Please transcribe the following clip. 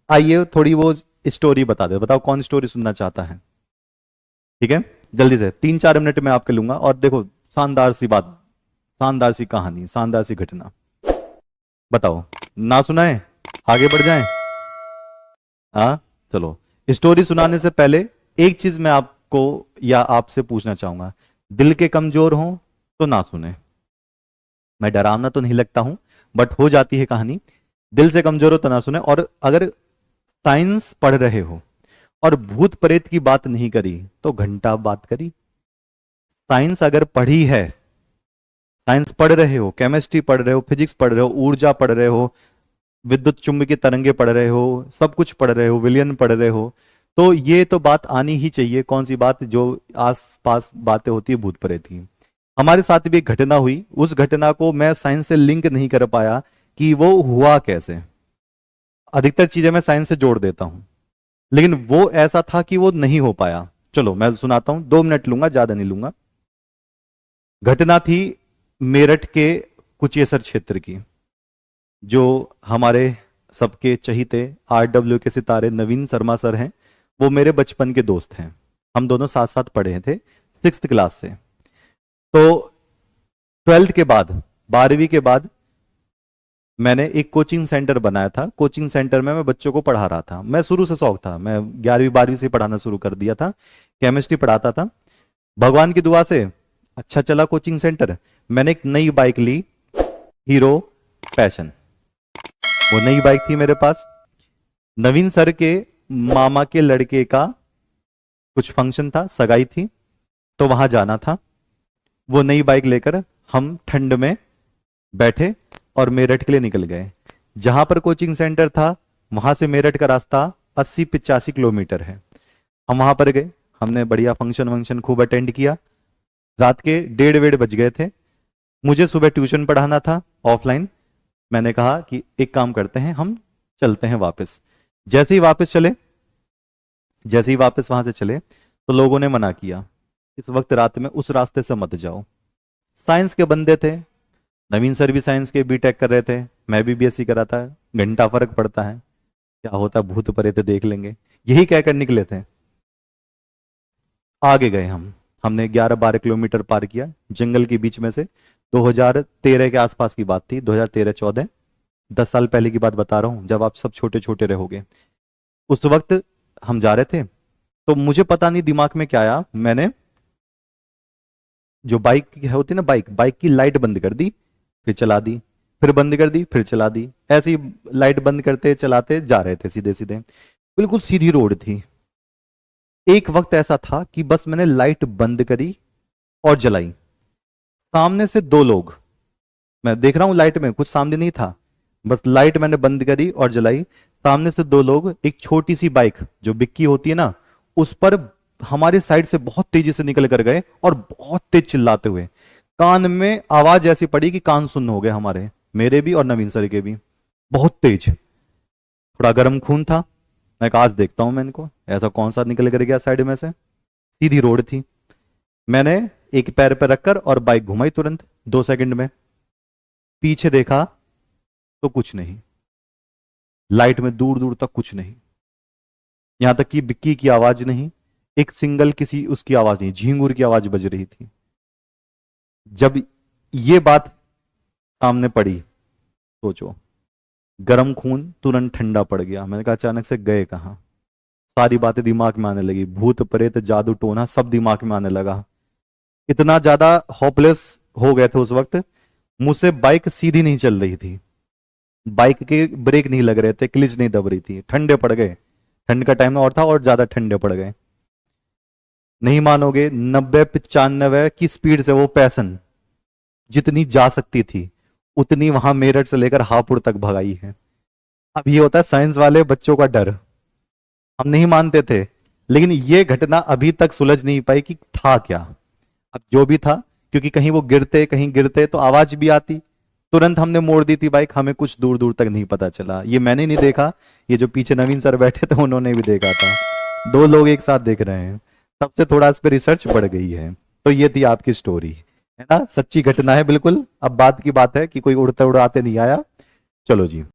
आइए थोड़ी वो स्टोरी बता दे, बताओ कौन स्टोरी सुनना चाहता है। ठीक है, जल्दी से 3-4 मिनट में आपके लूंगा। और देखो, शानदार सी बात, शानदार सी कहानी, शानदार सी घटना, बताओ ना सुनाए, आगे बढ़ जाएं। हाँ चलो, स्टोरी सुनाने से पहले एक चीज मैं आपको या आपसे पूछना चाहूंगा, दिल के कमजोर हो तो ना सुने। मैं डरावना तो नहीं लगता हूं, बट हो जाती है कहानी। दिल से कमजोर हो तो ना सुने। और अगर साइंस पढ़ रहे हो और भूत प्रेत की बात नहीं करी तो घंटा बात करी। साइंस अगर पढ़ी है, साइंस पढ़ रहे हो, केमिस्ट्री पढ़ रहे हो, फिजिक्स पढ़ रहे हो, ऊर्जा पढ़ रहे हो, विद्युत चुंबकीय तरंगे पढ़ रहे हो, सब कुछ पढ़ रहे हो, विलियन पढ़ रहे हो, तो ये तो बात आनी ही चाहिए। कौन सी बात, जो आस पास बातें होती है भूत प्रेत की। हमारे साथ भी एक घटना हुई, उस घटना को मैं साइंस से लिंक नहीं कर पाया कि वो हुआ कैसे। अधिकतर चीजें मैं साइंस से जोड़ देता हूं, लेकिन वो ऐसा था कि वो नहीं हो पाया। चलो मैं सुनाता हूं, 2 मिनट लूंगा, ज्यादा नहीं लूंगा। घटना थी मेरठ के कुचेसर क्षेत्र की। जो हमारे सबके चहीते RW के सितारे नवीन शर्मा सर हैं, वो मेरे बचपन के दोस्त हैं। हम दोनों साथ साथ पढ़े थे 6th क्लास से। तो 12th के बाद, 12वीं के बाद मैंने एक कोचिंग सेंटर बनाया था। कोचिंग सेंटर में मैं बच्चों को पढ़ा रहा था। मैं शुरू से शौक था, मैं 11वीं 12वीं से पढ़ाना शुरू कर दिया था, केमिस्ट्री पढ़ाता था। भगवान की दुआ से अच्छा चला कोचिंग सेंटर। मैंने एक नई बाइक ली, हीरो पैशन। वो नई बाइक थी मेरे पास। नवीन सर के मामा के लड़के का कुछ फंक्शन था, सगाई थी, तो वहां जाना था। वो नई बाइक लेकर हम ठंड में बैठे और मेरठ के लिए निकल गए। जहां पर कोचिंग सेंटर था वहां से मेरठ का रास्ता 80-85 किलोमीटर है। हम वहां पर गए, हमने बढ़िया फंक्शन वंक्शन खूब अटेंड किया। रात के 1:30 बज गए थे। मुझे सुबह ट्यूशन पढ़ाना था ऑफलाइन। मैंने कहा कि एक काम करते हैं, हम चलते हैं वापस। जैसे ही वापस चले, जैसे ही वापस वहां से चले, तो लोगों ने मना किया, इस वक्त रात में उस रास्ते से मत जाओ। साइंस के बंदे थे, नवीन सर भी साइंस के बीटेक कर रहे थे, मैं भी BSc करा था, घंटा फर्क पड़ता है, क्या होता, भूत प्रेत देख लेंगे, यही कहकर निकले थे। आगे गए हम, हमने 11-12 किलोमीटर पार किया जंगल के बीच में से। 2013 के आसपास की बात थी, 2013-14, 10 साल पहले की बात बता रहा हूं, जब आप सब छोटे छोटे रहोगे। उस वक्त हम जा रहे थे, तो मुझे पता नहीं दिमाग में क्या आया, मैंने जो बाइक होती ना, बाइक बाइक की लाइट बंद कर दी, फिर चला दी, फिर बंद कर दी, फिर चला दी। ऐसे ही लाइट बंद करते चलाते जा रहे थे, सीधे सीधे, बिल्कुल सीधी रोड थी। एक वक्त ऐसा था कि बस मैंने लाइट बंद करी और जलाई। सामने से 2 लोग, मैं देख रहा हूं लाइट में, कुछ सामने नहीं था, बस लाइट मैंने बंद करी और जलाई। सामने से 2 लोग एक छोटी सी बाइक जो बिक्की होती है ना, उस पर हमारे साइड से बहुत तेजी से निकल कर गए और बहुत तेज चिल्लाते हुए। कान में आवाज ऐसी पड़ी कि कान सुन्न हो गए हमारे, मेरे भी और नवीन सर के भी, बहुत तेज। थोड़ा गर्म खून था। मैं कहा आज देखता हूं मैं इनको, ऐसा कौन सा निकल कर गया साइड में से। सीधी रोड थी। मैंने एक पैर पर रखकर और बाइक घुमाई तुरंत 2 सेकंड में। पीछे देखा तो कुछ नहीं, लाइट में दूर दूर तक कुछ नहीं, यहां तक कि बिक्की की आवाज नहीं, एक सिंगल किसी उसकी आवाज नहीं, झींगुर की आवाज बज रही थी। जब ये बात सामने पड़ी, सोचो, गर्म खून तुरंत ठंडा पड़ गया। मैंने कहा अचानक से गए कहां। सारी बातें दिमाग में आने लगी, भूत प्रेत जादू टोना सब दिमाग में आने लगा। इतना ज्यादा होपलेस हो गए थे उस वक्त। मुझसे बाइक सीधी नहीं चल रही थी, बाइक के ब्रेक नहीं लग रहे थे, क्लिच नहीं दब रही थी, ठंडे पड़ गए। ठंड का टाइम और था और ज्यादा ठंडे पड़ गए। नहीं मानोगे, 90-95 की स्पीड से वो पैसन जितनी जा सकती थी उतनी वहां मेरठ से लेकर हापुड़ तक भगाई है। अब ये होता है साइंस वाले बच्चों का डर, हम नहीं मानते थे, लेकिन ये घटना अभी तक सुलझ नहीं पाई कि था क्या। अब जो भी था, क्योंकि कहीं वो गिरते कहीं गिरते तो आवाज भी आती, तुरंत हमने मोड़ दी थी बाइक, हमें कुछ दूर दूर तक नहीं पता चला। ये मैंने नहीं देखा, ये जो पीछे नवीन सर बैठे थे उन्होंने भी देखा था। 2 लोग एक साथ देख रहे हैं, तब से थोड़ा इस पर रिसर्च बढ़ गई है। तो ये थी आपकी स्टोरी, है ना, सच्ची घटना है बिल्कुल। अब बात की बात है कि कोई उड़ते उड़ाते नहीं आया। चलो जी।